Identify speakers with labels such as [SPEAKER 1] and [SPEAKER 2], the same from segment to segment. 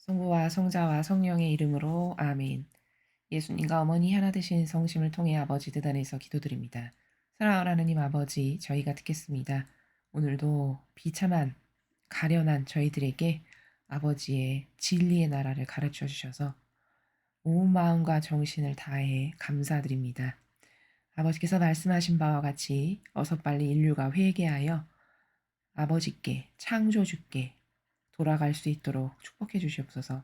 [SPEAKER 1] 성부와 성자와 성령의 이름으로 아멘. 예수님과 어머니 하나 되신 성심을 통해 아버지 뜻 안에서 기도드립니다. 사랑하는 하나님 아버지, 저희가 듣겠습니다. 오늘도 비참한 가련한 저희들에게 아버지의 진리의 나라를 가르쳐 주셔서 온 마음과 정신을 다해 감사드립니다. 아버지께서 말씀하신 바와 같이 어서 빨리 인류가 회개하여 아버지께 창조주께 돌아갈 수 있도록 축복해 주시옵소서.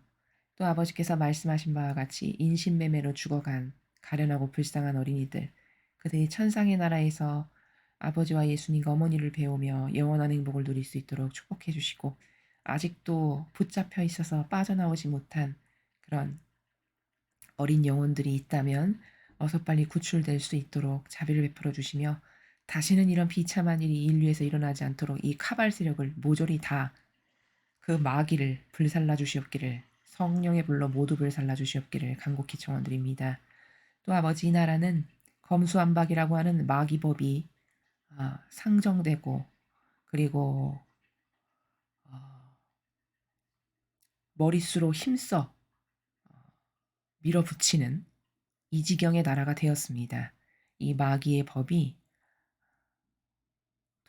[SPEAKER 1] 또 아버지께서 말씀하신 바와 같이 인신매매로 죽어간 가련하고 불쌍한 어린이들, 그들이 천상의 나라에서 아버지와 예수님과 어머니를 배우며 영원한 행복을 누릴 수 있도록 축복해 주시고, 아직도 붙잡혀 있어서 빠져나오지 못한 그런 어린 영혼들이 있다면 어서 빨리 구출될 수 있도록 자비를 베풀어 주시며, 다시는 이런 비참한 일이 인류에서 일어나지 않도록 이 카발 세력을 모조리 다 그 마귀를 불살라 주시옵기를, 성령의 불로 모두 불살라 주시옵기를 간곡히 청원드립니다. 또 아버지, 이 나라는 검수완박이라고 하는 마귀법이 상정되고, 그리고 어, 머릿수로 힘써 밀어붙이는 이 지경의 나라가 되었습니다. 이 마귀의 법이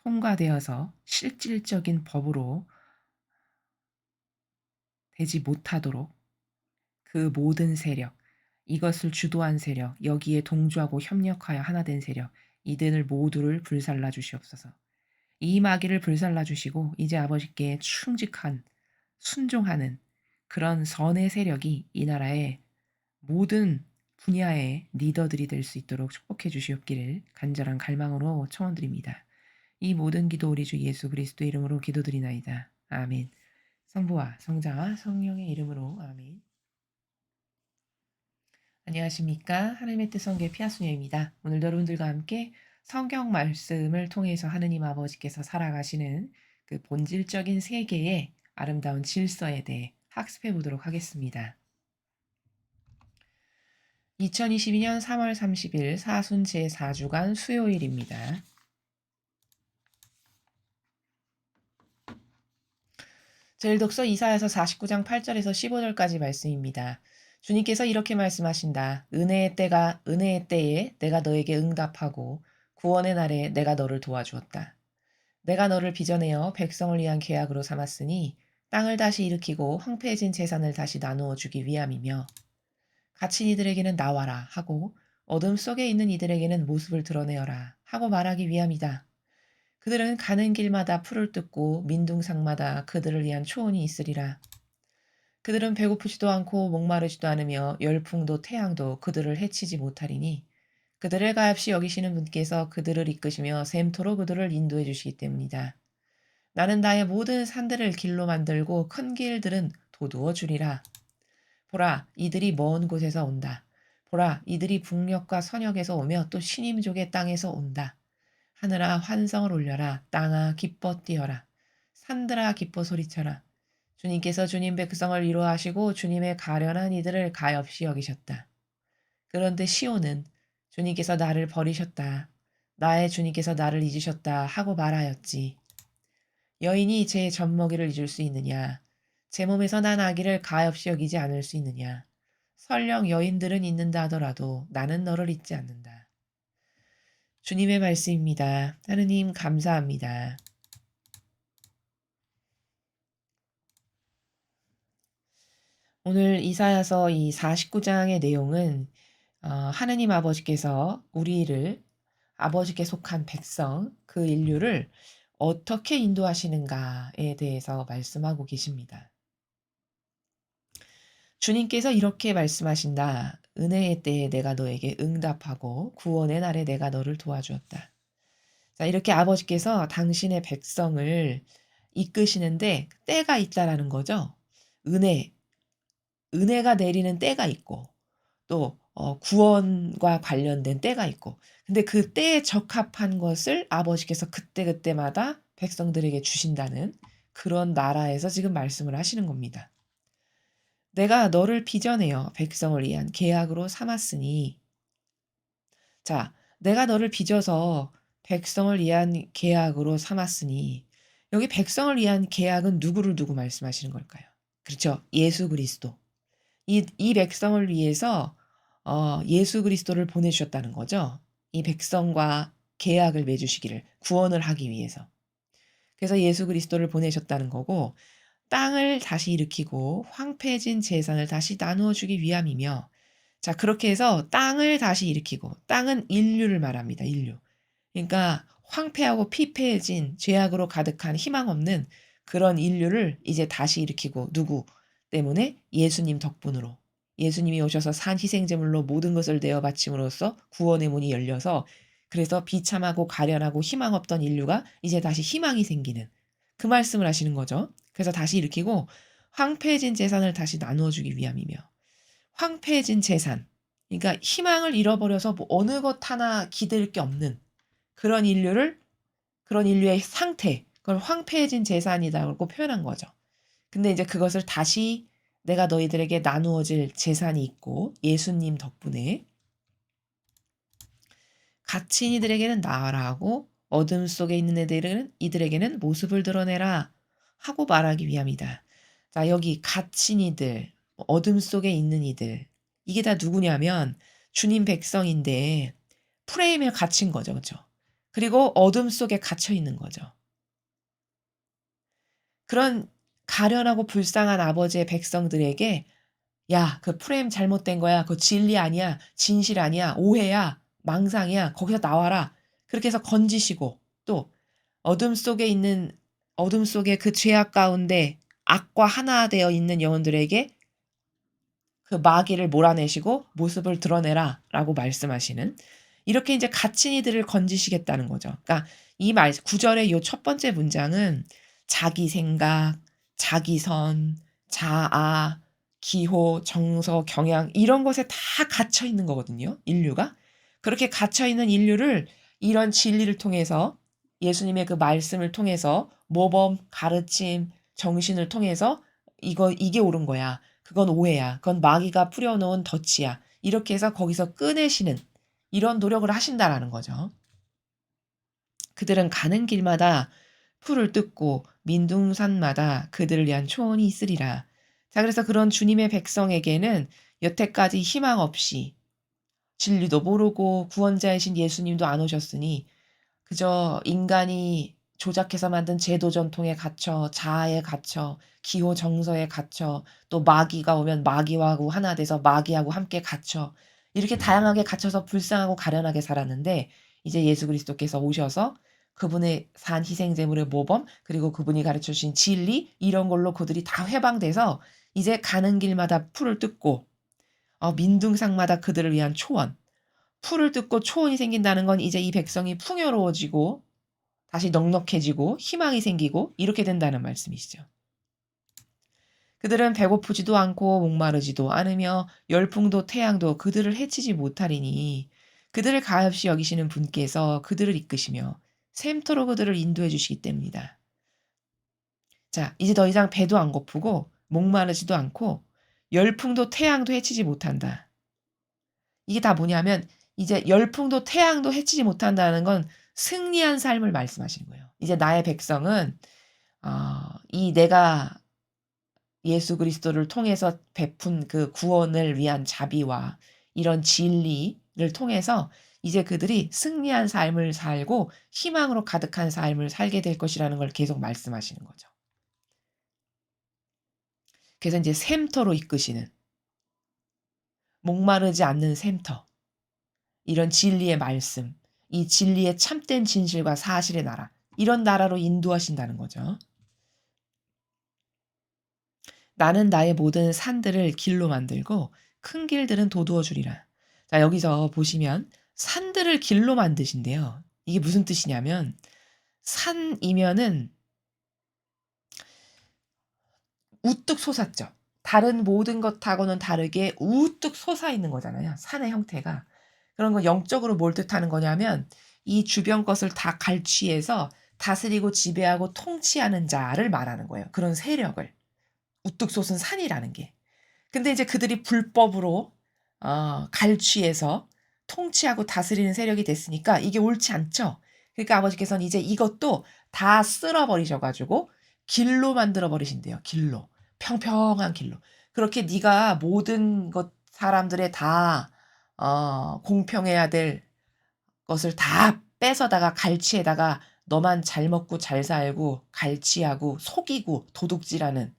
[SPEAKER 1] 통과되어서 실질적인 법으로 되지 못하도록 그 모든 세력, 이것을 주도한 세력, 여기에 동조하고 협력하여 하나 된 세력, 이들을 모두를 불살라 주시옵소서. 이 마귀를 불살라 주시고 이제 아버지께 충직한, 순종하는 그런 선의 세력이 이 나라의 모든 분야의 리더들이 될 수 있도록 축복해 주시옵기를 간절한 갈망으로 청원드립니다. 이 모든 기도 우리 주 예수 그리스도 이름으로 기도드리나이다. 아멘. 성부와 성자와 성령의 이름으로 아멘. 안녕하십니까. 하나님의 뜻 성교의 피아수녀입니다. 오늘도 여러분들과 함께 성경 말씀을 통해서 하느님 아버지께서 살아가시는 그 본질적인 세계의 아름다운 질서에 대해 학습해 보도록 하겠습니다. 2022년 3월 30일 사순 제4주간 수요일입니다. 제1독서 이사야서 49장 8절에서 15절까지 말씀입니다. 주님께서 이렇게 말씀하신다. 은혜의 때에 내가 너에게 응답하고 구원의 날에 내가 너를 도와주었다. 내가 너를 빚어내어 백성을 위한 계약으로 삼았으니 땅을 다시 일으키고 황폐해진 재산을 다시 나누어 주기 위함이며, 갇힌 이들에게는 나와라 하고 어둠 속에 있는 이들에게는 모습을 드러내어라 하고 말하기 위함이다. 그들은 가는 길마다 풀을 뜯고 민둥상마다 그들을 위한 초원이 있으리라. 그들은 배고프지도 않고 목마르지도 않으며 열풍도 태양도 그들을 해치지 못하리니 그들을 가엾이 여기시는 분께서 그들을 이끄시며 샘토로 그들을 인도해 주시기 때문이다. 나는 나의 모든 산들을 길로 만들고 큰 길들은 도두어 주리라. 보라, 이들이 먼 곳에서 온다. 보라, 이들이 북녘과 서녘에서 오며 또 신임족의 땅에서 온다. 하늘아 환성을 올려라. 땅아 기뻐 뛰어라. 산들아 기뻐 소리쳐라. 주님께서 주님 백성을 위로하시고 주님의 가련한 이들을 가엾이 여기셨다. 그런데 시온은 주님께서 나를 버리셨다. 나의 주님께서 나를 잊으셨다 하고 말하였지. 여인이 제 젖먹이를 잊을 수 있느냐? 제 몸에서 난 아기를 가엾이 여기지 않을 수 있느냐? 설령 여인들은 잊는다 하더라도 나는 너를 잊지 않는다. 주님의 말씀입니다. 하느님 감사합니다. 오늘 이사야서 이 49장의 내용은 하느님 아버지께서 우리를, 아버지께 속한 백성, 그 인류를 어떻게 인도하시는가에 대해서 말씀하고 계십니다. 주님께서 이렇게 말씀하신다. 은혜의 때에 내가 너에게 응답하고 구원의 날에 내가 너를 도와주었다. 자, 이렇게 아버지께서 당신의 백성을 이끄시는데 때가 있다라는 거죠. 은혜가 내리는 때가 있고 또 구원과 관련된 때가 있고, 근데 그 때에 적합한 것을 아버지께서 그때그때마다 백성들에게 주신다는 그런 나라에서 지금 말씀을 하시는 겁니다. 내가 너를 빚어내어 백성을 위한 계약으로 삼았으니, 자, 내가 너를 빚어서 백성을 위한 계약으로 삼았으니, 여기 백성을 위한 계약은 누구를 두고 말씀하시는 걸까요? 그렇죠. 예수 그리스도. 이 백성을 위해서 예수 그리스도를 보내주셨다는 거죠. 이 백성과 계약을 맺으시기를 구원을 하기 위해서. 그래서 예수 그리스도를 보내셨다는 거고 땅을 다시 일으키고 황폐해진 재산을 다시 나누어 주기 위함이며 자 그렇게 해서 땅을 다시 일으키고 땅은 인류를 말합니다. 인류. 그러니까 황폐하고 피폐해진 죄악으로 가득한 희망 없는 그런 인류를 이제 다시 일으키고 누구 때문에? 예수님 덕분으로. 예수님이 오셔서 산 희생제물로 모든 것을 내어 바침으로써 구원의 문이 열려서 그래서 비참하고 가련하고 희망 없던 인류가 이제 다시 희망이 생기는 그 말씀을 하시는 거죠. 그래서 다시 일으키고 황폐해진 재산을 다시 나누어 주기 위함이며 황폐해진 재산 그러니까 희망을 잃어버려서 뭐 어느 것 하나 기댈 게 없는 그런 인류의 상태, 그걸 황폐해진 재산이라고 표현한 거죠. 근데 이제 그것을 다시 내가 너희들에게 나누어질 재산이 있고 예수님 덕분에 갇힌 이들에게는 나아라고 어둠 속에 있는 이들에게는 모습을 드러내라 하고 말하기 위함이다. 자, 여기 갇힌 이들, 어둠 속에 있는 이들 이게 다 누구냐면 주님 백성인데 프레임에 갇힌 거죠. 그렇죠? 그리고 어둠 속에 갇혀 있는 거죠. 그런 가련하고 불쌍한 아버지의 백성들에게 야, 그 프레임 잘못된 거야. 그거 진리 아니야. 진실 아니야. 오해야. 망상이야. 거기서 나와라. 그렇게 해서 건지시고 또 어둠 속에 있는 어둠 속에 그 죄악 가운데 악과 하나 되어 있는 영혼들에게 그 마귀를 몰아내시고 모습을 드러내라라고 말씀하시는 이렇게 이제 갇힌 이들을 건지시겠다는 거죠. 그러니까 이 말 구절의 요 첫 번째 문장은 자기 생각, 자기선, 자아, 기호, 정서, 경향 이런 것에 다 갇혀 있는 거거든요. 인류가. 그렇게 갇혀 있는 인류를 이런 진리를 통해서 예수님의 그 말씀을 통해서 모범, 가르침, 정신을 통해서 이게 옳은 거야. 그건 오해야. 그건 마귀가 뿌려놓은 덫이야. 이렇게 해서 거기서 꺼내시는 이런 노력을 하신다라는 거죠. 그들은 가는 길마다 풀을 뜯고 민둥산마다 그들을 위한 초원이 있으리라. 자, 그래서 그런 주님의 백성에게는 여태까지 희망 없이 진리도 모르고 구원자이신 예수님도 안 오셨으니 그저 인간이 조작해서 만든 제도 전통에 갇혀 자아에 갇혀 기호 정서에 갇혀 또 마귀가 오면 마귀하고 하나 돼서 마귀하고 함께 갇혀 이렇게 다양하게 갇혀서 불쌍하고 가련하게 살았는데 이제 예수 그리스도께서 오셔서 그분의 산 희생 제물의 모범 그리고 그분이 가르쳐 주신 진리 이런 걸로 그들이 다 해방돼서 이제 가는 길마다 풀을 뜯고 민둥상마다 그들을 위한 초원 풀을 뜯고 초원이 생긴다는 건 이제 이 백성이 풍요로워지고 다시 넉넉해지고 희망이 생기고 이렇게 된다는 말씀이시죠. 그들은 배고프지도 않고 목마르지도 않으며 열풍도 태양도 그들을 해치지 못하리니 그들을 가엾이 여기시는 분께서 그들을 이끄시며 샘터로 그들을 인도해 주시기 때문이다. 자, 이제 더 이상 배도 안 고프고 목마르지도 않고 열풍도 태양도 해치지 못한다. 이게 다 뭐냐면 이제 열풍도 태양도 해치지 못한다는 건 승리한 삶을 말씀하시는 거예요. 이제 나의 백성은 이 내가 예수 그리스도를 통해서 베푼 그 구원을 위한 자비와 이런 진리를 통해서 이제 그들이 승리한 삶을 살고 희망으로 가득한 삶을 살게 될 것이라는 걸 계속 말씀하시는 거죠. 그래서 이제 샘터로 이끄시는 목마르지 않는 샘터. 이런 진리의 말씀, 이 진리의 참된 진실과 사실의 나라, 이런 나라로 인도하신다는 거죠. 나는 나의 모든 산들을 길로 만들고 큰 길들은 도두어 주리라. 자, 여기서 보시면 산들을 길로 만드신대요. 이게 무슨 뜻이냐면 산이면은 우뚝 솟았죠. 다른 모든 것하고는 다르게 우뚝 솟아 있는 거잖아요. 산의 형태가. 그런 거 영적으로 뭘 뜻하는 거냐면 이 주변 것을 다 갈취해서 다스리고 지배하고 통치하는 자를 말하는 거예요. 그런 세력을. 우뚝 솟은 산이라는 게. 근데 이제 그들이 불법으로 갈취해서 통치하고 다스리는 세력이 됐으니까 이게 옳지 않죠. 그러니까 아버지께서는 이제 이것도 다 쓸어버리셔 가지고 길로 만들어 버리신대요. 길로. 평평한 길로. 그렇게 네가 모든 것 사람들의 다 공평해야 될 것을 다 뺏어다가 갈취에다가 너만 잘 먹고 잘 살고 갈취하고 속이고 도둑질하는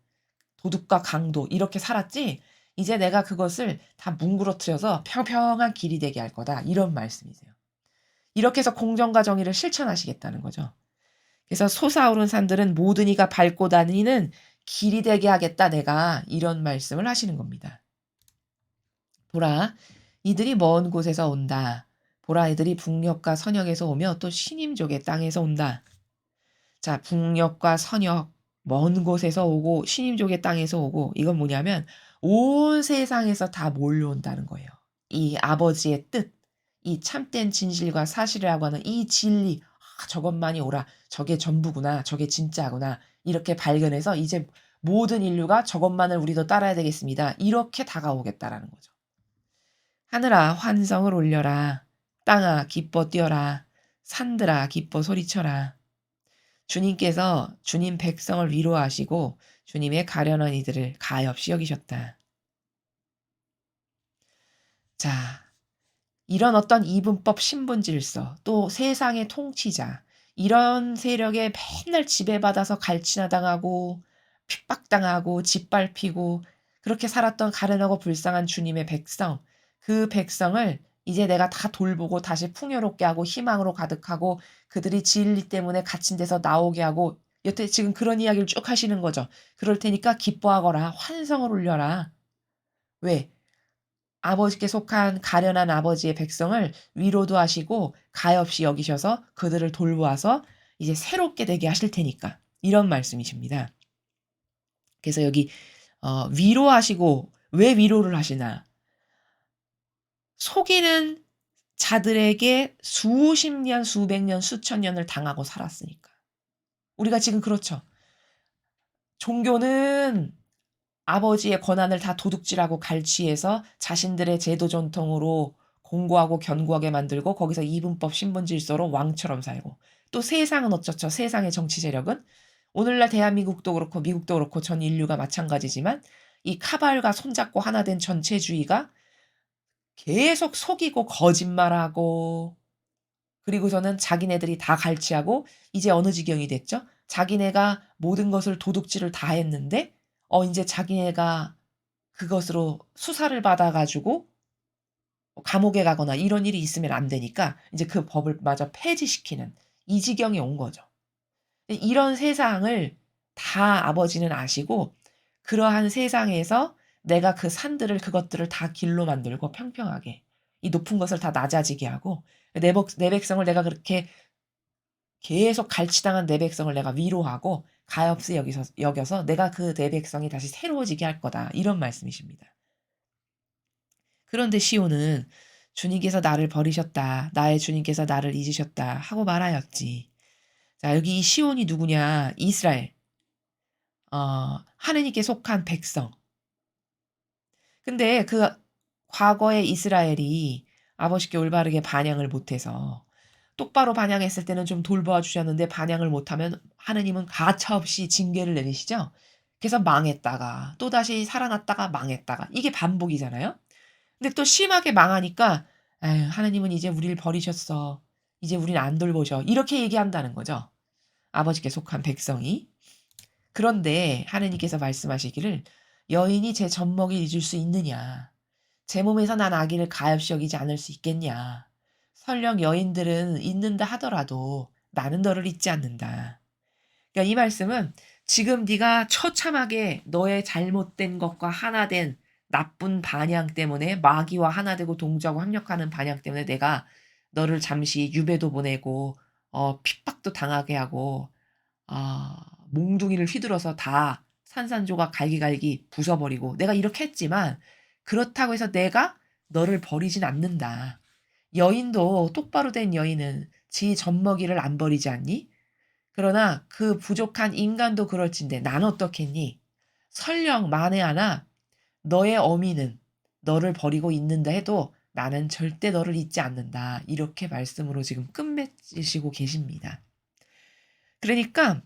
[SPEAKER 1] 도둑과 강도 이렇게 살았지? 이제 내가 그것을 다 뭉그러뜨려서 평평한 길이 되게 할 거다. 이런 말씀이세요. 이렇게 해서 공정과 정의를 실천하시겠다는 거죠. 그래서 솟아오른 산들은 모든 이가 밟고 다니는 길이 되게 하겠다 내가 이런 말씀을 하시는 겁니다. 보라 이들이 먼 곳에서 온다. 보라 이들이 북녘과 서녘에서 오며 또 시님족의 땅에서 온다. 자 북녘과 서녘 먼 곳에서 오고 시님족의 땅에서 오고 이건 뭐냐면 온 세상에서 다 몰려온다는 거예요. 이 아버지의 뜻, 이 참된 진실과 사실이라고 하는 이 진리, 저것만이 오라. 저게 전부구나. 저게 진짜구나. 이렇게 발견해서 이제 모든 인류가 저것만을 우리도 따라야 되겠습니다. 이렇게 다가오겠다라는 거죠. 하늘아 환성을 올려라. 땅아 기뻐 뛰어라. 산들아 기뻐 소리쳐라. 주님께서 주님 백성을 위로하시고 주님의 가련한 이들을 가엾이 여기셨다. 자, 이런 어떤 이분법 신분질서 또 세상의 통치자 이런 세력에 맨날 지배받아서 갈취나당하고 핍박당하고 짓밟히고 그렇게 살았던 가련하고 불쌍한 주님의 백성 그 백성을 이제 내가 다 돌보고 다시 풍요롭게 하고 희망으로 가득하고 그들이 진리 때문에 갇힌 데서 나오게 하고 여태 지금 그런 이야기를 쭉 하시는 거죠. 그럴 테니까 기뻐하거라 환성을 울려라. 왜? 아버지께 속한 가련한 아버지의 백성을 위로도 하시고 가엾이 여기셔서 그들을 돌보아서 이제 새롭게 되게 하실 테니까 이런 말씀이십니다. 그래서 여기 위로하시고 왜 위로를 하시나? 속이는 자들에게 수십 년, 수백 년, 수천 년을 당하고 살았으니까. 우리가 지금 그렇죠. 종교는 아버지의 권한을 다 도둑질하고 갈취해서 자신들의 제도 전통으로 공고하고 견고하게 만들고 거기서 이분법 신분 질서로 왕처럼 살고 또 세상은 어쩌죠? 세상의 정치 세력은 오늘날 대한민국도 그렇고 미국도 그렇고 전 인류가 마찬가지지만 이 카발과 손잡고 하나 된 전체주의가 계속 속이고 거짓말하고 그리고서는 자기네들이 다 갈취하고 이제 어느 지경이 됐죠? 자기네가 모든 것을 도둑질을 다 했는데 이제 자기네가 그것으로 수사를 받아 가지고 감옥에 가거나 이런 일이 있으면 안 되니까 이제 그 법을 마저 폐지시키는 이 지경이 온 거죠. 이런 세상을 다 아버지는 아시고 그러한 세상에서 내가 그 산들을 그것들을 다 길로 만들고 평평하게 이 높은 것을 다 낮아지게 하고 내 백성을 내가 그렇게 계속 갈취당한 내 백성을 내가 위로하고 가엾이 여겨서 내가 그 내 백성이 다시 새로워지게 할 거다. 이런 말씀이십니다. 그런데 시온은 주님께서 나를 버리셨다. 나의 주님께서 나를 잊으셨다. 하고 말하였지. 자, 여기 이 시온이 누구냐? 이스라엘. 하느님께 속한 백성. 근데 그 과거의 이스라엘이 아버지께 올바르게 반영을 못해서 똑바로 반영했을 때는 좀 돌보아 주셨는데 반영을 못하면 하느님은 가차없이 징계를 내리시죠. 그래서 망했다가 또다시 살아났다가 망했다가 이게 반복이잖아요. 근데 또 심하게 망하니까 "에휴 하느님은 이제 우리를 버리셨어. 이제 우리는 안 돌보셔." 이렇게 얘기한다는 거죠. 아버지께 속한 백성이. 그런데 하느님께서 말씀하시기를 "여인이 제 젖먹이를 잊을 수 있느냐. 제 몸에서 난 아기를 가엾이 여기지 않을 수 있겠냐. 설령 여인들은 잊는다 하더라도 나는 너를 잊지 않는다." 그러니까 이 말씀은 지금 네가 처참하게 너의 잘못된 것과 하나 된 나쁜 반향 때문에 마귀와 하나 되고 동조하고 합력하는 반향 때문에 내가 너를 잠시 유배도 보내고 핍박도 당하게 하고 몽둥이를 휘둘러서 다 산산조각 갈기갈기 부숴버리고 내가 이렇게 했지만 그렇다고 해서 내가 너를 버리진 않는다. 여인도 똑바로 된 여인은 지 젖먹이를 안 버리지 않니? 그러나 그 부족한 인간도 그럴진데 난 어떻겠니? 설령 만에 하나 너의 어미는 너를 버리고 있는다 해도 나는 절대 너를 잊지 않는다. 이렇게 말씀으로 지금 끝맺으시고 계십니다. 그러니까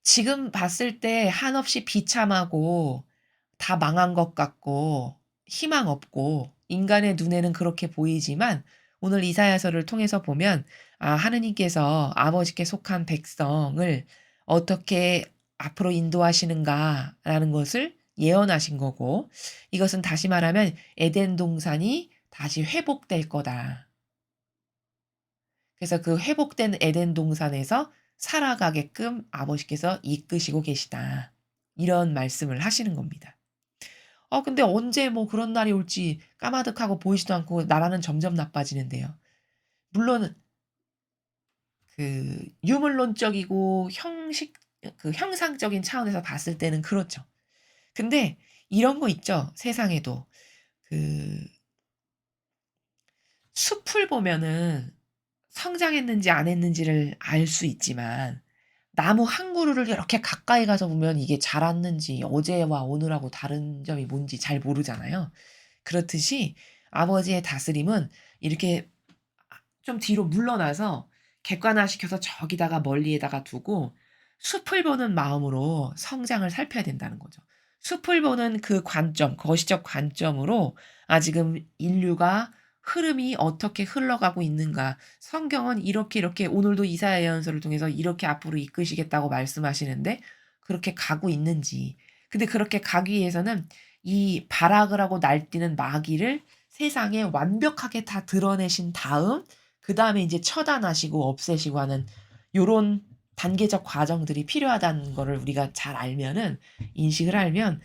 [SPEAKER 1] 지금 봤을 때 한없이 비참하고 다 망한 것 같고 희망 없고 인간의 눈에는 그렇게 보이지만 오늘 이사야서를 통해서 보면 하느님께서 아버지께 속한 백성을 어떻게 앞으로 인도하시는가라는 것을 예언하신 거고 이것은 다시 말하면 에덴 동산이 다시 회복될 거다. 그래서 그 회복된 에덴 동산에서 살아가게끔 아버지께서 이끄시고 계시다. 이런 말씀을 하시는 겁니다. 근데 언제 뭐 그런 날이 올지 까마득하고 보이지도 않고 나라는 점점 나빠지는데요. 물론 유물론적이고 형상적인 차원에서 봤을 때는 그렇죠. 근데 이런 거 있죠. 세상에도. 그 숲을 보면은 성장했는지 안 했는지를 알 수 있지만 나무 한 그루를 이렇게 가까이 가서 보면 이게 자랐는지 어제와 오늘하고 다른 점이 뭔지 잘 모르잖아요. 그렇듯이 아버지의 다스림은 이렇게 좀 뒤로 물러나서 객관화시켜서 저기다가 멀리에다가 두고 숲을 보는 마음으로 성장을 살펴야 된다는 거죠. 숲을 보는 그 관점, 거시적 관점으로 지금 인류가 흐름이 어떻게 흘러가고 있는가. 성경은 이렇게 이렇게 오늘도 이사야 예언서를 통해서 이렇게 앞으로 이끄시겠다고 말씀하시는데 그렇게 가고 있는지. 근데 그렇게 가기 위해서는 이 발악을 하고 날뛰는 마귀를 세상에 완벽하게 다 드러내신 다음 그다음에 이제 처단하시고 없애시고 하는 요런 단계적 과정들이 필요하다는 거를 우리가 잘 알면은 인식을 알면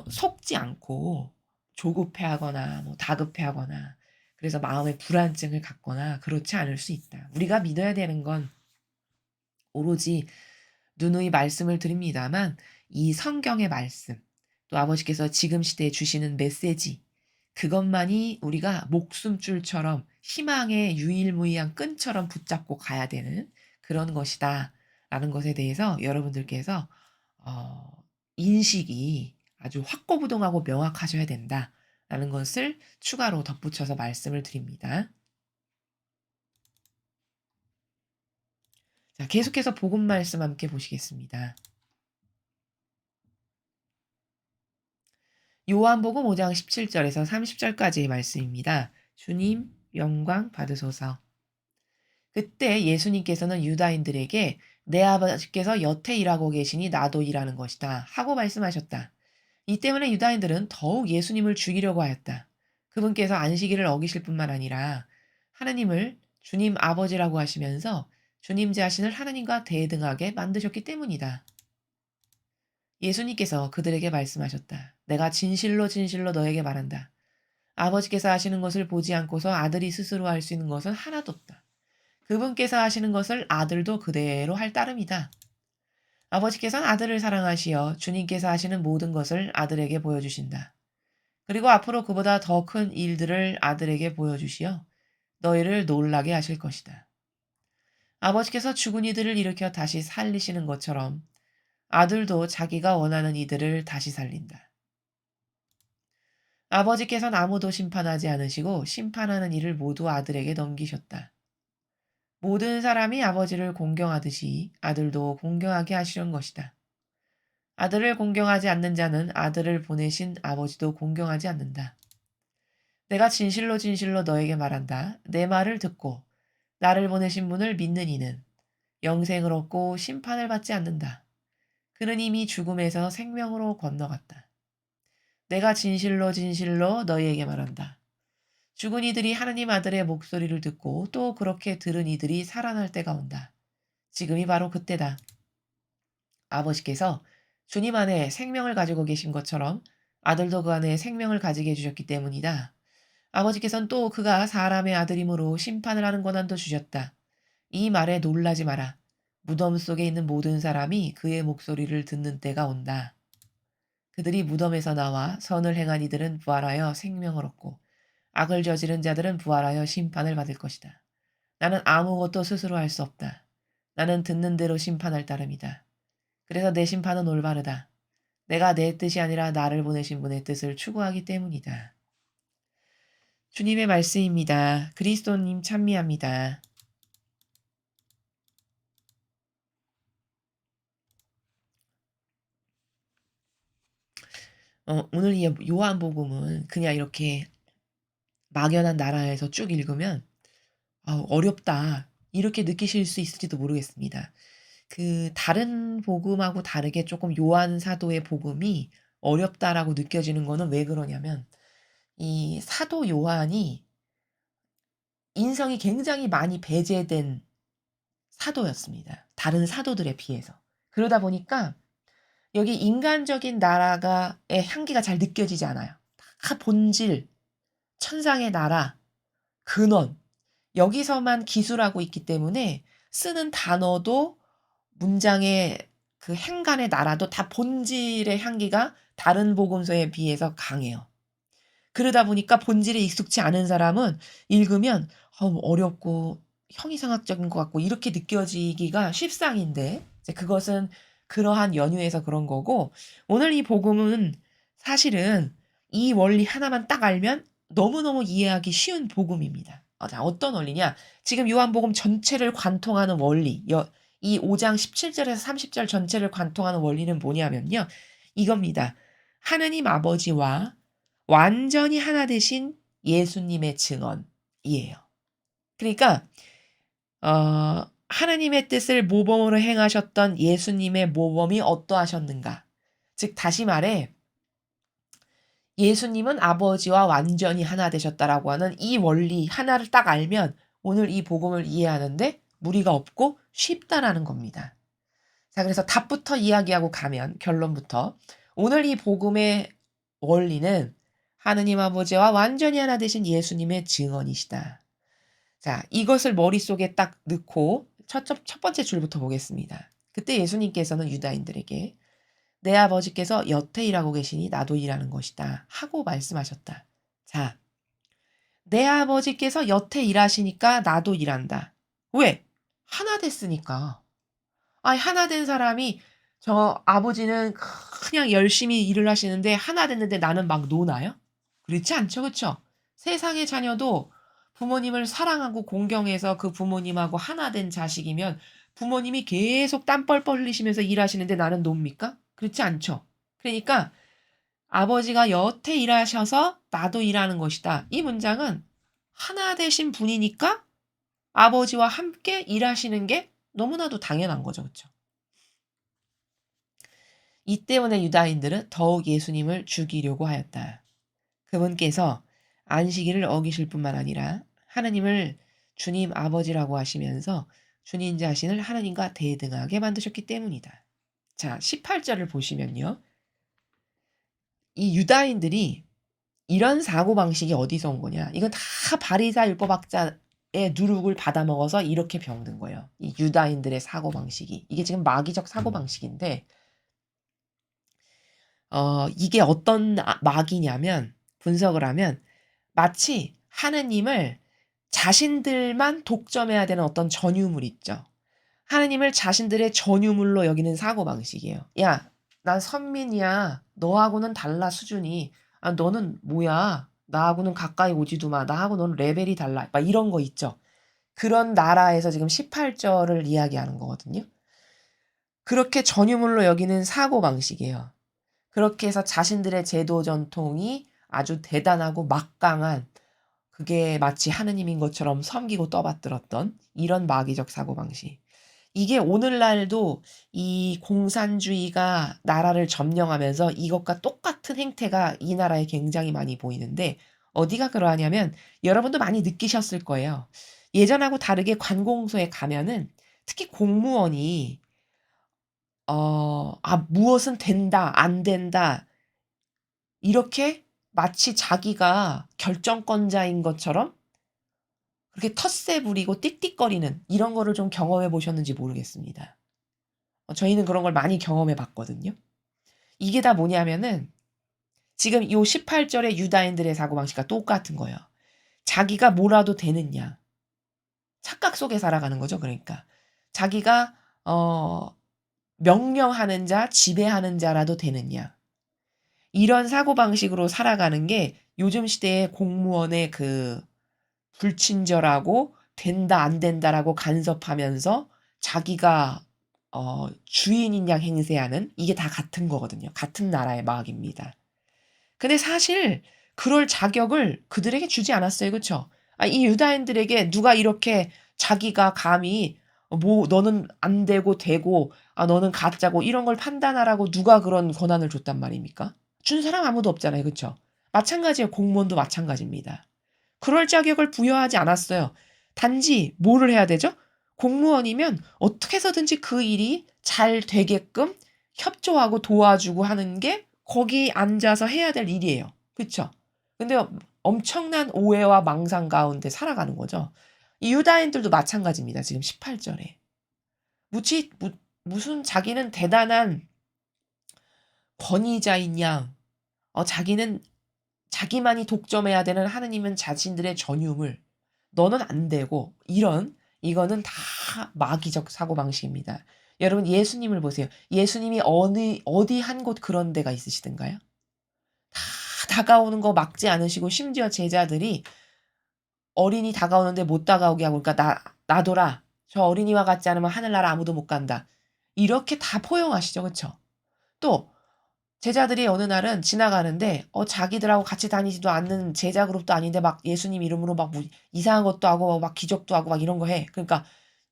[SPEAKER 1] 속지 않고 조급해하거나 뭐 다급해하거나 그래서 마음의 불안증을 갖거나 그렇지 않을 수 있다. 우리가 믿어야 되는 건 오로지 누누이 말씀을 드립니다만 이 성경의 말씀 또 아버지께서 지금 시대에 주시는 메시지 그것만이 우리가 목숨줄처럼 희망의 유일무이한 끈처럼 붙잡고 가야 되는 그런 것이다라는 것에 대해서 여러분들께서 어 인식이 아주 확고부동하고 명확하셔야 된다라는 것을 추가로 덧붙여서 말씀을 드립니다. 자 계속해서 복음 말씀 함께 보시겠습니다. 요한복음 5장 17 절에서 30 절까지의 말씀입니다. 주님 영광 받으소서. 그때 예수님께서는 유다인들에게 내 아버지께서 여태 일하고 계시니 나도 일하는 것이다 하고 말씀하셨다. 이 때문에 유다인들은 더욱 예수님을 죽이려고 하였다. 그분께서 안식일을 어기실 뿐만 아니라 하느님을 주님 아버지라고 하시면서 주님 자신을 하느님과 대등하게 만드셨기 때문이다. 예수님께서 그들에게 말씀하셨다. 내가 진실로 진실로 너에게 말한다. 아버지께서 하시는 것을 보지 않고서 아들이 스스로 할 수 있는 것은 하나도 없다. 그분께서 하시는 것을 아들도 그대로 할 따름이다. 아버지께서는 아들을 사랑하시어 주님께서 하시는 모든 것을 아들에게 보여주신다. 그리고 앞으로 그보다 더 큰 일들을 아들에게 보여주시어 너희를 놀라게 하실 것이다. 아버지께서 죽은 이들을 일으켜 다시 살리시는 것처럼 아들도 자기가 원하는 이들을 다시 살린다. 아버지께서는 아무도 심판하지 않으시고 심판하는 일을 모두 아들에게 넘기셨다. 모든 사람이 아버지를 공경하듯이 아들도 공경하게 하시려는 것이다. 아들을 공경하지 않는 자는 아들을 보내신 아버지도 공경하지 않는다. 내가 진실로 진실로 너에게 말한다. 내 말을 듣고 나를 보내신 분을 믿는 이는 영생을 얻고 심판을 받지 않는다. 그는 이미 죽음에서 생명으로 건너갔다. 내가 진실로 진실로 너희에게 말한다. 죽은 이들이 하느님 아들의 목소리를 듣고 또 그렇게 들은 이들이 살아날 때가 온다. 지금이 바로 그때다. 아버지께서 주님 안에 생명을 가지고 계신 것처럼 아들도 그 안에 생명을 가지게 해주셨기 때문이다. 아버지께서는 또 그가 사람의 아들임으로 심판을 하는 권한도 주셨다. 이 말에 놀라지 마라. 무덤 속에 있는 모든 사람이 그의 목소리를 듣는 때가 온다. 그들이 무덤에서 나와 선을 행한 이들은 부활하여 생명을 얻고 악을 저지른 자들은 부활하여 심판을 받을 것이다. 나는 아무것도 스스로 할 수 없다. 나는 듣는 대로 심판할 따름이다. 그래서 내 심판은 올바르다. 내가 내 뜻이 아니라 나를 보내신 분의 뜻을 추구하기 때문이다. 주님의 말씀입니다. 그리스도님 찬미합니다. 오늘 이 요한복음은 그냥 이렇게 막연한 나라에서 쭉 읽으면 '어렵다.' 이렇게 느끼실 수 있을지도 모르겠습니다. 그 다른 복음하고 다르게 쪼끔 요한 사도의 복음이 어렵다라고 느껴지는 거는 왜 그러냐면 이 사도 요한이 인성이 굉장히 많이 배제된 사도였습니다, 다른 사도들에 비해서. 그러다 보니까 여기 인간적인 나라가의 향기가 잘 느껴지지 않아요. 다 본질, 천상의 나라, 근원 여기서만 기술하고 있기 때문에 쓰는 단어도 문장의 그 행간의 나라도 다 본질의 향기가 다른 복음서에 비해서 강해요. 그러다 보니까 본질에 익숙지 않은 사람은 읽으면 어렵고 형이상학적인 것 같고 이렇게 느껴지기가 십상인데 이제 그것은 그러한 연유에서 그런 거고 오늘 이 복음은 사실은 이 원리 하나만 딱 알면 너무너무 이해하기 쉬운 복음입니다. 자, 어떤 원리냐? 지금 요한복음 전체를 관통하는 원리, 이 5장 17절에서 30절 전체를 관통하는 원리는 뭐냐면요. 이겁니다. 하느님 아버지와 완전히 하나 되신 예수님의 증언이에요. 그러니까 하나님의 뜻을 모범으로 행하셨던 예수님의 모범이 어떠하셨는가. 즉 다시 말해 예수님은 아버지와 완전히 하나 되셨다라고 하는 이 원리 하나를 딱 알면 오늘 이 복음을 이해하는데 무리가 없고 쉽다라는 겁니다. 자, 그래서 답부터 이야기하고 가면 결론부터 오늘 이 복음의 원리는 하느님 아버지와 완전히 하나 되신 예수님의 증언이시다. 자, 이것을 머릿속에 딱 넣고 첫 번째 줄부터 보겠습니다. 그때 예수님께서는 유다인들에게 내 아버지께서 여태 일하고 계시니 나도 일하는 것이다 하고 말씀하셨다. 자, 내 아버지께서 여태 일하시니까 나도 일한다. 왜? 하나 됐으니까. 아니 하나 된 사람이 저 아버지는 그냥 열심히 일을 하시는데 하나 됐는데 나는 막 노나요? 그렇지 않죠. 그쵸? 세상의 자녀도 부모님을 사랑하고 공경해서 그 부모님하고 하나 된 자식이면 부모님이 계속 땀 뻘뻘 흘리시면서 일하시는데 나는 놉니까? 그렇지 않죠. 그러니까 아버지가 여태 일하셔서 나도 일하는 것이다. 이 문장은 하나 되신 분이니까 아버지와 함께 일하시는 게 너무나도 당연한 거죠. 그쵸? 이 때문에 유다인들은 더욱 예수님을 죽이려고 하였다. 그분께서 안식일을 어기실 뿐만 아니라 하나님을 주님 아버지라고 하시면서 주님 자신을 하나님과 대등하게 만드셨기 때문이다. 자, 18절을 보시면요. 이 유다인들이 이런 사고방식이 어디서 온 거냐. 이건 다 바리사 율법학자의 누룩을 받아먹어서 이렇게 병든 거예요. 이 유다인들의 사고방식이. 이게 지금 마귀적 사고방식인데 이게 어떤 마귀냐면 분석을 하면 마치 하느님을 자신들만 독점해야 되는 어떤 전유물 있죠. 하느님을 자신들의 전유물로 여기는 사고방식이에요. "야 난 선민이야. 너하고는 달라 수준이. 너는 뭐야. 나하고는 가까이 오지도 마. 나하고 너는 레벨이 달라." 막 이런 거 있죠. 그런 나라에서 지금 18절을 이야기하는 거거든요. 그렇게 전유물로 여기는 사고방식이에요. 그렇게 해서 자신들의 제도 전통이 아주 대단하고 막강한 그게 마치 하느님인 것처럼 섬기고 떠받들었던 이런 마귀적 사고방식. 이게 오늘날도 이 공산주의가 나라를 점령하면서 이것과 똑같은 행태가 이 나라에 굉장히 많이 보이는데 어디가 그러하냐면 여러분도 많이 느끼셨을 거예요. 예전하고 다르게 관공서에 가면은 특히 공무원이 무엇은 된다, 안 된다 이렇게 마치 자기가 결정권자인 것처럼 그렇게 텃세 부리고 띡띡거리는 이런 거를 좀 경험해 보셨는지 모르겠습니다. 저희는 그런 걸 많이 경험해 봤거든요. 이게 다 뭐냐면은 지금 요 18절의 유다인들의 사고방식과 똑같은 거예요. 자기가 뭐라도 되느냐. 착각 속에 살아가는 거죠 그러니까. 자기가 명령하는 자, 지배하는 자라도 되느냐. 이런 사고방식으로 살아가는 게 요즘 시대의 공무원의 그 불친절하고 된다 안 된다라고 간섭하면서 자기가 주인인 양 행세하는 이게 다 같은 거거든요. 같은 나라의 마귀입니다. 근데 사실 그럴 자격을 그들에게 주지 않았어요. 그쵸? 이 유다인들에게 누가 이렇게 자기가 감히 뭐 너는 안 되고 되고 너는 가짜고 이런 걸 판단하라고 누가 그런 권한을 줬단 말입니까? 준 사람 아무도 없잖아요. 그쵸? 마찬가지예요. 공무원도 마찬가지입니다. 그럴 자격을 부여하지 않았어요. 단지 뭐를 해야 되죠? 공무원이면 어떻게 해서든지 그 일이 잘 되게끔 협조하고 도와주고 하는 게 거기 앉아서 해야 될 일이에요. 그쵸? 근데 엄청난 오해와 망상 가운데 살아가는 거죠. 이 유다인들도 마찬가지입니다. 지금 18절에. 무슨 자기는 대단한 권위자인 양, 자기는 자기만이 독점해야 되는 하느님은 자신들의 전유물, 너는 안 되고, 이거는 다 마귀적 사고방식입니다. 여러분, 예수님을 보세요. 예수님이 어디 한 곳 그런 데가 있으시던가요? 다 다가오는 거 막지 않으시고, 심지어 제자들이 어린이 다가오는데 못 다가오게 하고, 그러니까 놔둬라. 저 어린이와 같지 않으면 하늘나라 아무도 못 간다. 이렇게 다 포용하시죠. 그쵸? 또, 제자들이 어느 날은 지나가는데 자기들하고 같이 다니지도 않는 제자 그룹도 아닌데 막 예수님 이름으로 막 뭐 이상한 것도 하고 막 기적도 하고 막 이런 거 해. 그러니까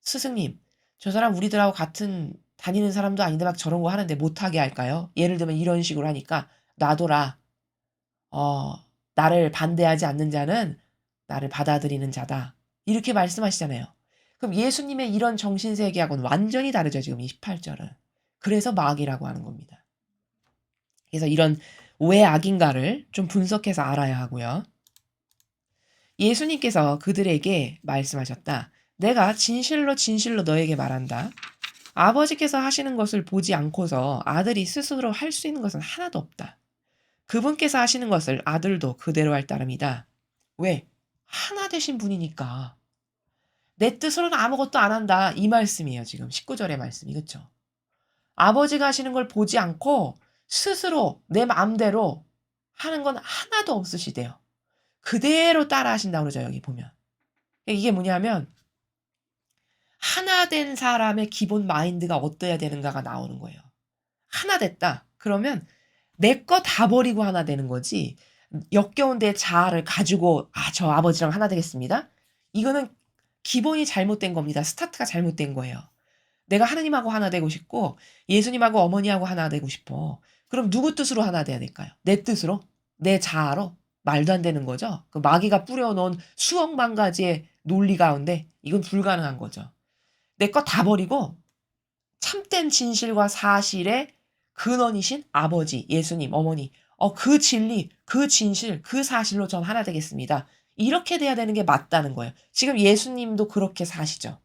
[SPEAKER 1] 스승님, 저 사람 우리들하고 같은 다니는 사람도 아닌데 막 저런 거 하는데 못하게 할까요? 예를 들면 이런 식으로 하니까 놔둬라. 어, 나를 반대하지 않는 자는 나를 받아들이는 자다. 이렇게 말씀하시잖아요. 그럼 예수님의 이런 정신세계하고는 완전히 다르죠. 지금 28절은. 그래서 마귀라고 하는 겁니다. 그래서 이런 왜 악인가를 좀 분석해서 알아야 하고요. 예수님께서 그들에게 말씀하셨다. 내가 진실로 진실로 너에게 말한다. 아버지께서 하시는 것을 보지 않고서 아들이 스스로 할 수 있는 것은 하나도 없다. 그분께서 하시는 것을 아들도 그대로 할 따름이다. 왜? 하나 되신 분이니까. 내 뜻으로는 아무것도 안 한다. 이 말씀이에요. 지금 19절의 말씀이. 그렇죠? 아버지가 하시는 걸 보지 않고 스스로 내 마음대로 하는 건 하나도 없으시대요. 그대로 따라 하신다고 그러죠. 여기 보면. 이게 뭐냐면 하나 된 사람의 기본 마인드가 어떠해야 되는가가 나오는 거예요. 하나 됐다. 그러면 내 거 다 버리고 하나 되는 거지. 역겨운 내 자아를 가지고 저 아버지랑 하나 되겠습니다. 이거는 기본이 잘못된 겁니다. 스타트가 잘못된 거예요. 내가 하느님하고 하나 되고 싶고 예수님하고 어머니하고 하나 되고 싶어. 그럼 누구 뜻으로 하나 돼야 될까요? 내 뜻으로? 내 자아로? 말도 안 되는 거죠. 그 마귀가 뿌려놓은 수억만 가지의 논리 가운데 이건 불가능한 거죠. 내 거 다 버리고 참된 진실과 사실의 근원이신 아버지, 예수님, 어머니, 그 진리, 그 진실, 그 사실로 전 하나 되겠습니다. 이렇게 돼야 되는 게 맞다는 거예요. 지금 예수님도 그렇게 사시죠.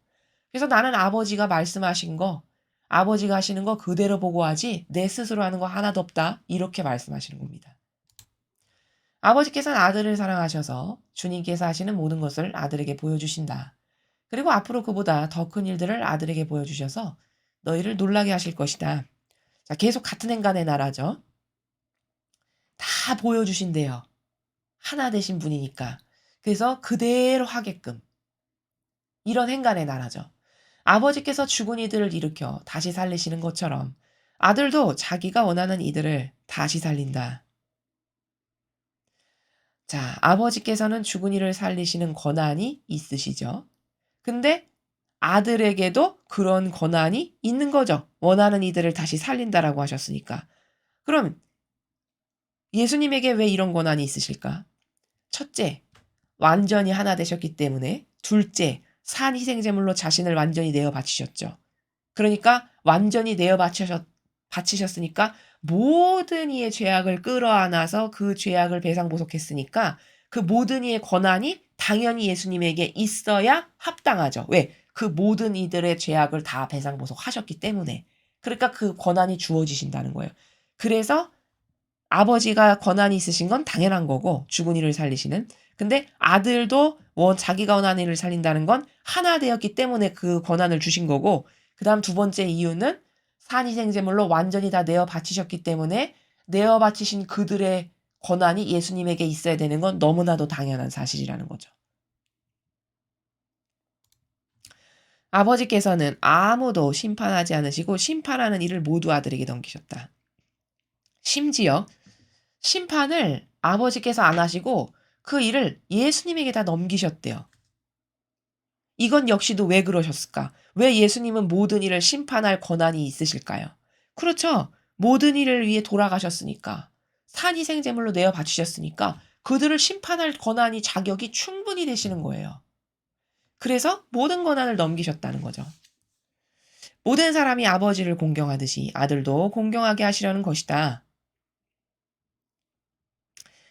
[SPEAKER 1] 그래서 나는 아버지가 말씀하신 거, 아버지가 하시는 거 그대로 보고 하지 내 스스로 하는 거 하나도 없다. 이렇게 말씀하시는 겁니다. 아버지께서는 아들을 사랑하셔서 주님께서 하시는 모든 것을 아들에게 보여주신다. 그리고 앞으로 그보다 더 큰 일들을 아들에게 보여주셔서 너희를 놀라게 하실 것이다. 자, 계속 같은 행간의 나라죠. 다 보여주신대요. 하나 되신 분이니까. 그래서 그대로 하게끔. 이런 행간의 나라죠. 아버지께서 죽은 이들을 일으켜 다시 살리시는 것처럼 아들도 자기가 원하는 이들을 다시 살린다. 자, 아버지께서는 죽은 이를 살리시는 권한이 있으시죠. 근데 아들에게도 그런 권한이 있는 거죠. 원하는 이들을 다시 살린다라고 하셨으니까. 그럼 예수님에게 왜 이런 권한이 있으실까? 첫째, 완전히 하나 되셨기 때문에. 둘째, 산 희생제물로 자신을 완전히 내어 바치셨죠. 그러니까 완전히 내어 바치셨으니까 모든 이의 죄악을 끌어안아서 그 죄악을 배상보속했으니까 그 모든 이의 권한이 당연히 예수님에게 있어야 합당하죠. 왜? 그 모든 이들의 죄악을 다 배상보속하셨기 때문에. 그러니까 그 권한이 주어지신다는 거예요. 그래서 아버지가 권한이 있으신 건 당연한 거고 죽은 이를 살리시는. 근데 아들도 자기가 원하는 이를 살린다는 건 하나 되었기 때문에 그 권한을 주신 거고 그다음 두 번째 이유는 산희생제물로 완전히 다 내어 바치셨기 때문에 내어 바치신 그들의 권한이 예수님에게 있어야 되는 건 너무나도 당연한 사실이라는 거죠. 아버지께서는 아무도 심판하지 않으시고 심판하는 일을 모두 아들에게 넘기셨다. 심지어 심판을 아버지께서 안 하시고 그 일을 예수님에게 다 넘기셨대요. 이건 역시도 왜 그러셨을까? 왜 예수님은 모든 일을 심판할 권한이 있으실까요? 그렇죠. 모든 일을 위해 돌아가셨으니까. 산희생제물로 내어 바치셨으니까 그들을 심판할 권한이 자격이 충분히 되시는 거예요. 그래서 모든 권한을 넘기셨다는 거죠. 모든 사람이 아버지를 공경하듯이 아들도 공경하게 하시려는 것이다.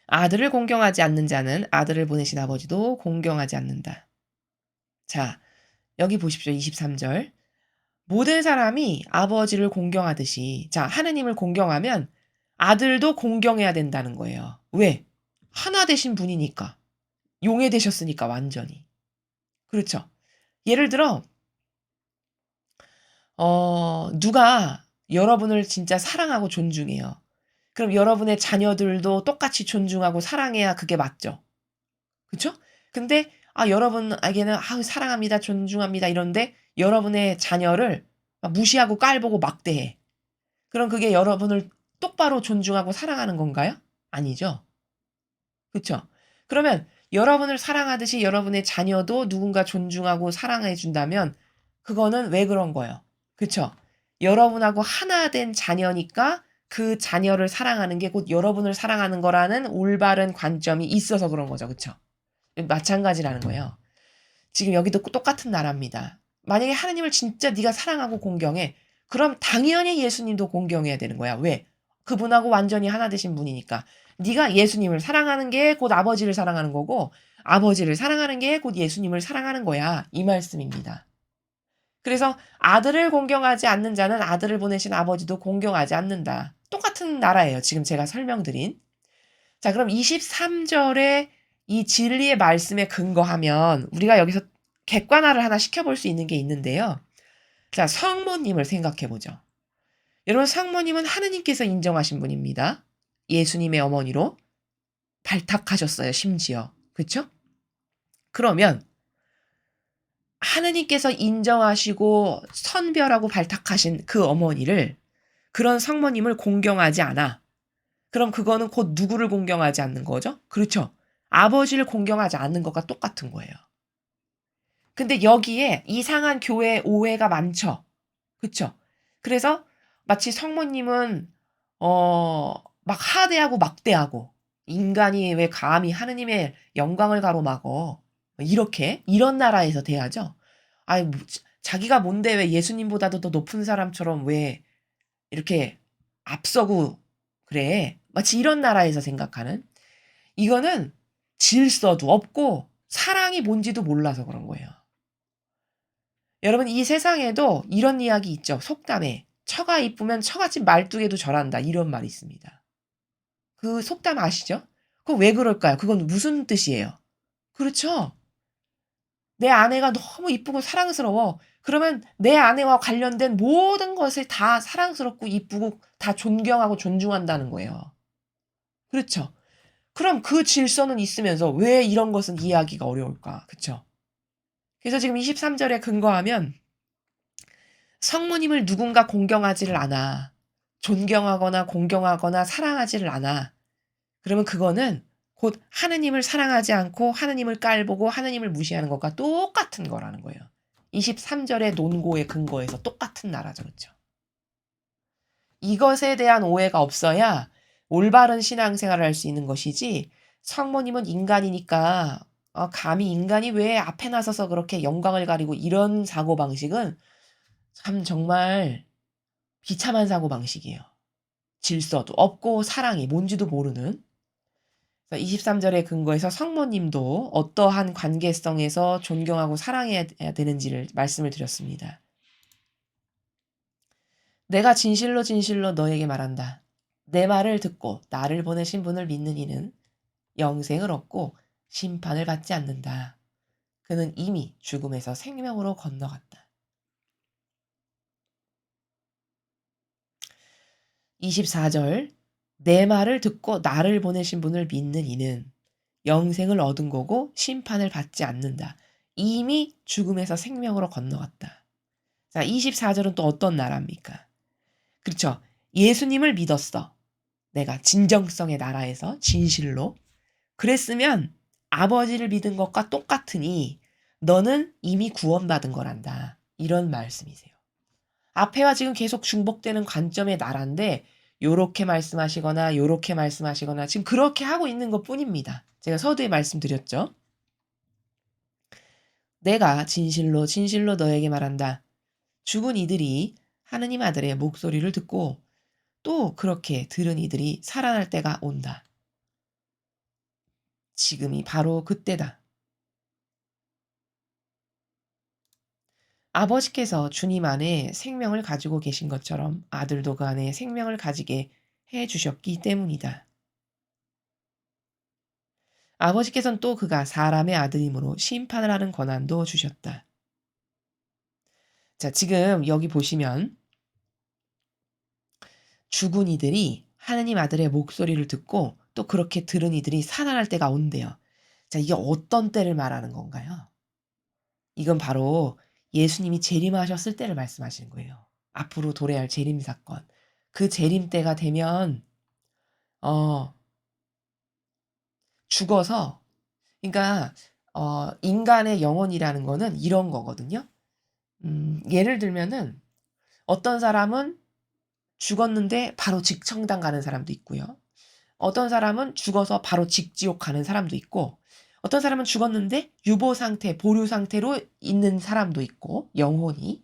[SPEAKER 1] 아들을 공경하지 않는 자는 아들을 보내신 아버지도 공경하지 않는다. 자, 여기 보십시오. 23절. 모든 사람이 아버지를 공경하듯이, 자, 하느님을 공경하면 아들도 공경해야 된다는 거예요. 왜? 하나 되신 분이니까. 용해되셨으니까, 완전히. 그렇죠. 예를 들어, 누가 여러분을 진짜 사랑하고 존중해요. 그럼 여러분의 자녀들도 똑같이 존중하고 사랑해야 그게 맞죠. 그쵸? 근데, 여러분에게는, 사랑합니다, 존중합니다, 이런데 여러분의 자녀를 막 무시하고 깔보고 막대해. 그럼 그게 여러분을 똑바로 존중하고 사랑하는 건가요? 아니죠. 그쵸? 그러면 여러분을 사랑하듯이 여러분의 자녀도 누군가 존중하고 사랑해 준다면 그거는 왜 그런 거예요? 그쵸? 여러분하고 하나 된 자녀니까 그 자녀를 사랑하는 게 곧 여러분을 사랑하는 거라는 올바른 관점이 있어서 그런 거죠. 그쵸? 마찬가지라는 거예요. 지금 여기도 똑같은 나라입니다. 만약에 하나님을 진짜 네가 사랑하고 공경해. 그럼 당연히 예수님도 공경해야 되는 거야. 왜? 그분하고 완전히 하나 되신 분이니까. 네가 예수님을 사랑하는 게 곧 아버지를 사랑하는 거고 아버지를 사랑하는 게 곧 예수님을 사랑하는 거야. 이 말씀입니다. 그래서 아들을 공경하지 않는 자는 아들을 보내신 아버지도 공경하지 않는다. 똑같은 나라예요. 지금 제가 설명드린. 자, 그럼 23절에 이 진리의 말씀에 근거하면 우리가 여기서 객관화를 하나 시켜볼 수 있는 게 있는데요. 자, 성모님을 생각해 보죠. 여러분, 성모님은 하느님께서 인정하신 분입니다. 예수님의 어머니로 발탁하셨어요, 심지어. 그쵸? 그러면 하느님께서 인정하시고 선별하고 발탁하신 그 어머니를, 그런 성모님을 공경하지 않아. 그럼 그거는 곧 누구를 공경하지 않는 거죠? 그렇죠. 아버지를 공경하지 않는 것과 똑같은 거예요. 근데 여기에 이상한 교회 오해가 많죠. 그쵸? 그래서 마치 성모님은 막 하대하고 막대하고 인간이 왜 감히 하느님의 영광을 가로막어 이렇게 이런 나라에서 돼야죠. 아니 자기가 뭔데 왜 예수님보다도 더 높은 사람처럼 왜 이렇게 앞서고 그래. 마치 이런 나라에서 생각하는. 이거는 질서도 없고 사랑이 뭔지도 몰라서 그런 거예요. 여러분 이 세상에도 이런 이야기 있죠. 속담에 처가 이쁘면 처갓집 말뚝에도 절한다. 이런 말이 있습니다. 그 속담 아시죠? 그거 왜 그럴까요? 그건 무슨 뜻이에요? 그렇죠. 내 아내가 너무 이쁘고 사랑스러워. 그러면 내 아내와 관련된 모든 것을 다 사랑스럽고 이쁘고 다 존경하고 존중한다는 거예요. 그렇죠. 그럼 그 질서는 있으면서 왜 이런 것은 이해하기가 어려울까? 그쵸? 그래서 지금 23절에 근거하면 성모님을 누군가 공경하지를 않아. 존경하거나 공경하거나 사랑하지를 않아. 그러면 그거는 곧 하느님을 사랑하지 않고 하느님을 깔보고 하느님을 무시하는 것과 똑같은 거라는 거예요. 23절의 논고의 근거에서 똑같은 나라죠. 그렇죠? 이것에 대한 오해가 없어야 올바른 신앙생활을 할 수 있는 것이지 성모님은 인간이니까 감히 인간이 왜 앞에 나서서 그렇게 영광을 가리고 이런 사고방식은 참 정말 비참한 사고방식이에요. 질서도 없고 사랑이 뭔지도 모르는. 23절의 근거에서 성모님도 어떠한 관계성에서 존경하고 사랑해야 되는지를 말씀을 드렸습니다. 내가 진실로 진실로 너에게 말한다. 내 말을 듣고 나를 보내신 분을 믿는 이는 영생을 얻고 심판을 받지 않는다. 그는 이미 죽음에서 생명으로 건너갔다. 24절 내 말을 듣고 나를 보내신 분을 믿는 이는 영생을 얻은 거고 심판을 받지 않는다. 이미 죽음에서 생명으로 건너갔다. 자, 24절은 또 어떤 나라입니까? 그렇죠. 예수님을 믿었어. 내가 진정성의 나라에서 진실로 그랬으면 아버지를 믿은 것과 똑같으니 너는 이미 구원받은 거란다. 이런 말씀이세요. 앞에와 지금 계속 중복되는 관점의 나라인데 요렇게 말씀하시거나 요렇게 말씀하시거나 지금 그렇게 하고 있는 것뿐입니다. 제가 서두에 말씀드렸죠. 내가 진실로 진실로 너에게 말한다. 죽은 이들이 하느님 아들의 목소리를 듣고 또 그렇게 들은 이들이 살아날 때가 온다. 지금이 바로 그때다. 아버지께서 주님 안에 생명을 가지고 계신 것처럼 아들도 그 안에 생명을 가지게 해 주셨기 때문이다. 아버지께서는 또 그가 사람의 아들이므로 심판을 하는 권한도 주셨다. 자, 지금 여기 보시면 죽은 이들이 하느님 아들의 목소리를 듣고 또 그렇게 들은 이들이 살아날 때가 온대요. 자, 이게 어떤 때를 말하는 건가요? 이건 바로 예수님이 재림하셨을 때를 말씀하시는 거예요. 앞으로 도래할 재림 사건. 그 재림 때가 되면 어 죽어서 그러니까 인간의 영혼이라는 거는 이런 거거든요. 예를 들면은 어떤 사람은 죽었는데 바로 직천당 가는 사람도 있고요. 어떤 사람은 죽어서 바로 직지옥 가는 사람도 있고 어떤 사람은 죽었는데 유보 상태, 보류 상태로 있는 사람도 있고 영혼이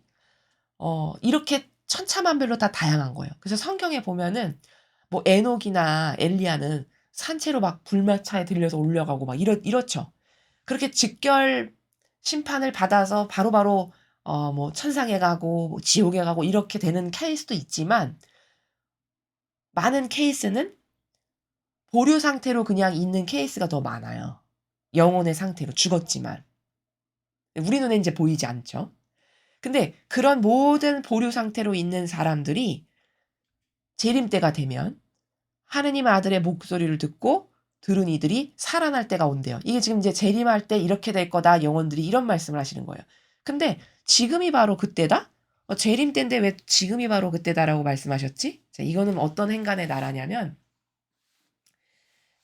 [SPEAKER 1] 이렇게 천차만별로 다 다양한 거예요. 그래서 성경에 보면은 뭐 에녹이나 엘리야는 산채로 막 불마차에 들려서 올려가고 막 이렇죠. 그렇게 직결 심판을 받아서 바로바로 뭐 천상에 가고 뭐 지옥에 가고 이렇게 되는 케이스도 있지만 많은 케이스는 보류 상태로 그냥 있는 케이스가 더 많아요. 영혼의 상태로 죽었지만. 우리 눈에 인제 보이지 않죠. 근데 그런 모든 보류 상태로 있는 사람들이 재림 때가 되면 하느님 아들의 목소리를 듣고 들은 이들이 살아날 때가 온대요. 이게 지금 이제 재림할 때 이렇게 될 거다 영혼들이 이런 말씀을 하시는 거예요. 근데 지금이 바로 그때다? 재림 때인데 왜 지금이 바로 그때다라고 말씀하셨지? 자, 이거는 어떤 행간의 나라냐면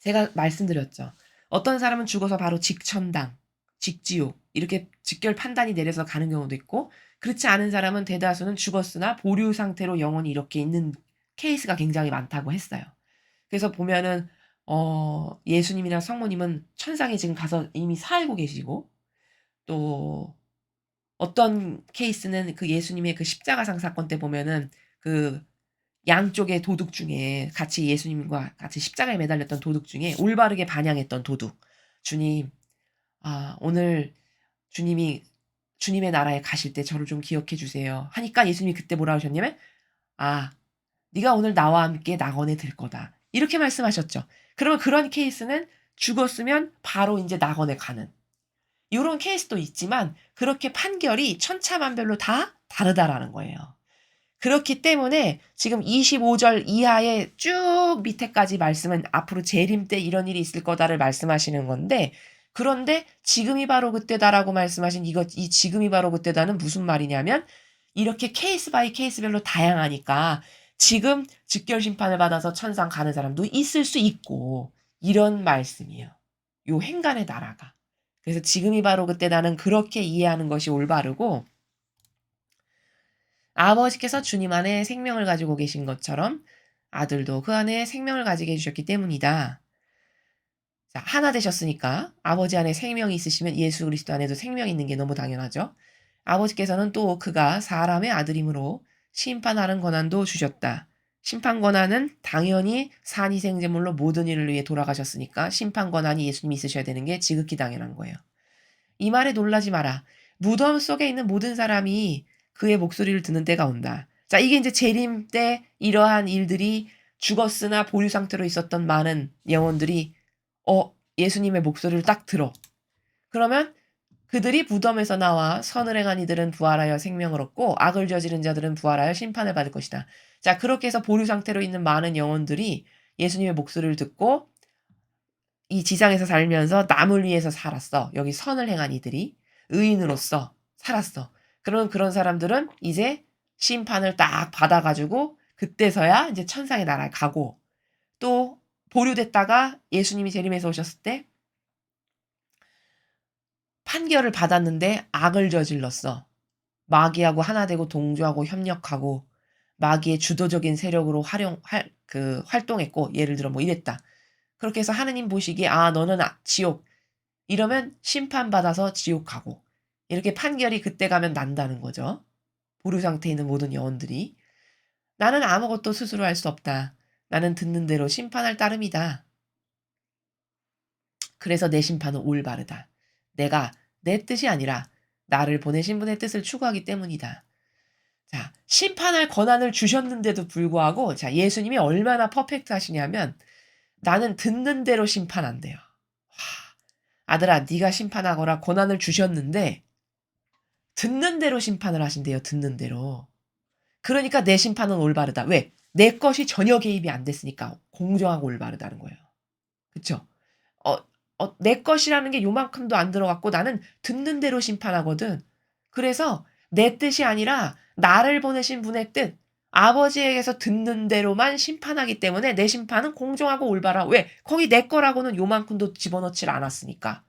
[SPEAKER 1] 제가 말씀드렸죠. 어떤 사람은 죽어서 바로 직천당, 직지옥 이렇게 직결 판단이 내려서 가는 경우도 있고 그렇지 않은 사람은 대다수는 죽었으나 보류 상태로 영원히 이렇게 있는 케이스가 굉장히 많다고 했어요. 그래서 보면은 예수님이나 성모님은 천상에 지금 가서 이미 살고 계시고 또 어떤 케이스는 그 예수님의 그 십자가상 사건 때 보면은 그 양쪽의 도둑 중에 같이 예수님과 같이 십자가에 매달렸던 도둑 중에 올바르게 반향했던 도둑. "주님, 오늘 주님이 주님의 나라에 가실 때 저를 좀 기억해 주세요." 하니까 예수님이 그때 뭐라 하셨냐면 "아 네가 오늘 나와 함께 낙원에 들 거다." 이렇게 말씀하셨죠. 그러면 그런 케이스는 죽었으면 바로 인제 낙원에 가는 요런 케이스도 있지만 그렇게 판결이 천차만별로 다 다르다라는 거예요. 그렇기 때문에 지금 25절 이하의 쭉 밑에까지 말씀은 앞으로 재림 때 이런 일이 있을 거다를 말씀하시는 건데 그런데 지금이 바로 그때다라고 말씀하신 이 지금이 바로 그때다는 무슨 말이냐면 이렇게 케이스 바이 케이스별로 다양하니까 지금 즉결 심판을 받아서 천상 가는 사람도 있을 수 있고 이런 말씀이에요. 요 행간의 나라가. 그래서 지금이 바로 그때다는 그렇게 이해하는 것이 올바르고 아버지께서 주님 안에 생명을 가지고 계신 것처럼 아들도 그 안에 생명을 가지게 해 주셨기 때문이다. 자, 하나 되셨으니까 아버지 안에 생명이 있으시면 예수 그리스도 안에도 생명이 있는 게 너무 당연하죠. 아버지께서는 또 그가 사람의 아들이므로 심판하는 권한도 주셨다. 심판 권한은 당연히 산이생제물로 모든 일을 위해 돌아가셨으니까 심판 권한이 예수님이 있으셔야 되는 게 지극히 당연한 거예요. 이 말에 놀라지 마라. 무덤 속에 있는 모든 사람이 그의 목소리를 듣는 때가 온다. 자, 이게 인제 재림 때 이러한 일들이 죽었으나 보류 상태로 있었던 많은 영혼들이 예수님의 목소리를 딱 들어. 그러면 그들이 무덤에서 나와 선을 행한 이들은 부활하여 생명을 얻고 악을 저지른 자들은 부활하여 심판을 받을 것이다. 자, 그렇게 해서 보류 상태로 있는 많은 영혼들이 예수님의 목소리를 듣고 이 지상에서 살면서 남을 위해서 살았어. 여기 선을 행한 이들이 의인으로서 살았어. 그러면 그런 사람들은 이제 심판을 딱 받아 가지고 그때서야 이제 천상의 나라에 가고 또 보류됐다가 예수님이 재림해서 오셨을 때 판결을 받았는데 악을 저질렀어. 마귀하고 하나 되고 동조하고 협력하고 마귀의 주도적인 세력으로 활동했고 예를 들어 뭐 이랬다. 그렇게 해서 하느님 보시기에 너는 지옥 이러면 심판받아서 지옥 가고 이렇게 판결이 그때 가면 난다는 거죠. 보류 상태에 있는 모든 영혼들이. 나는 아무것도 스스로 할 수 없다. 나는 듣는 대로 심판할 따름이다. 그래서 내 심판은 올바르다. 내가 내 뜻이 아니라 나를 보내신 분의 뜻을 추구하기 때문이다. 자, 심판할 권한을 주셨는데도 불구하고 자, 예수님이 얼마나 퍼펙트하시냐면 나는 듣는 대로 심판한대요. 아들아, 네가 심판하거라 권한을 주셨는데 듣는 대로 심판을 하신대요. 듣는 대로. 그러니까 내 심판은 올바르다. 왜? 내 것이 전혀 개입이 안 됐으니까 공정하고 올바르다는 거예요. 그쵸? 어, 내 것이라는 게 요만큼도 안 들어갔고 나는 듣는 대로 심판하거든. 그래서 내 뜻이 아니라 나를 보내신 분의 뜻, 아버지에게서 듣는 대로만 심판하기 때문에 내 심판은 공정하고 올바라. 왜? 거기 내 거라고는 요만큼도 집어넣질 않았으니까.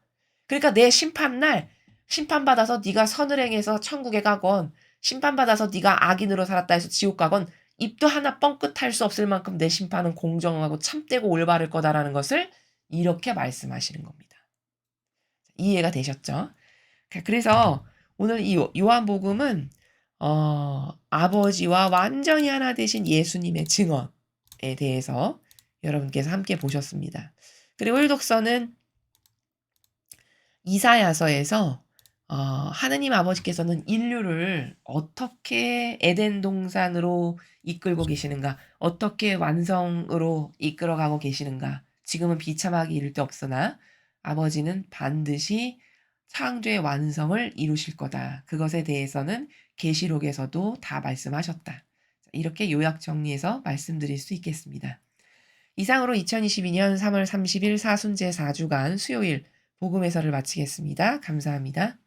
[SPEAKER 1] 그러니까 내 심판날 심판받아서 네가 선을 행해서 천국에 가건 심판받아서 네가 악인으로 살았다 해서 지옥 가건 입도 하나 뻥끗할 수 없을 만큼 내 심판은 공정하고 참되고 올바를 거다라는 것을 이렇게 말씀하시는 겁니다. 이해가 되셨죠? 그래서 오늘 이 요한복음은 아버지와 완전히 하나 되신 예수님의 증언에 대해서 여러분께서 함께 보셨습니다. 그리고 1독서는 이사야서에서 하느님 아버지께서는 인류를 어떻게 에덴 동산으로 이끌고 계시는가, 어떻게 완성으로 이끌어가고 계시는가, 지금은 비참하기 이를 데 없으나 아버지는 반드시 창조의 완성을 이루실 거다. 그것에 대해서는 계시록에서도 다 말씀하셨다. 이렇게 요약 정리해서 말씀드릴 수 있겠습니다. 이상으로 2022년 3월 30일 사순제 4주간 수요일 복음 해설을 마치겠습니다. 감사합니다.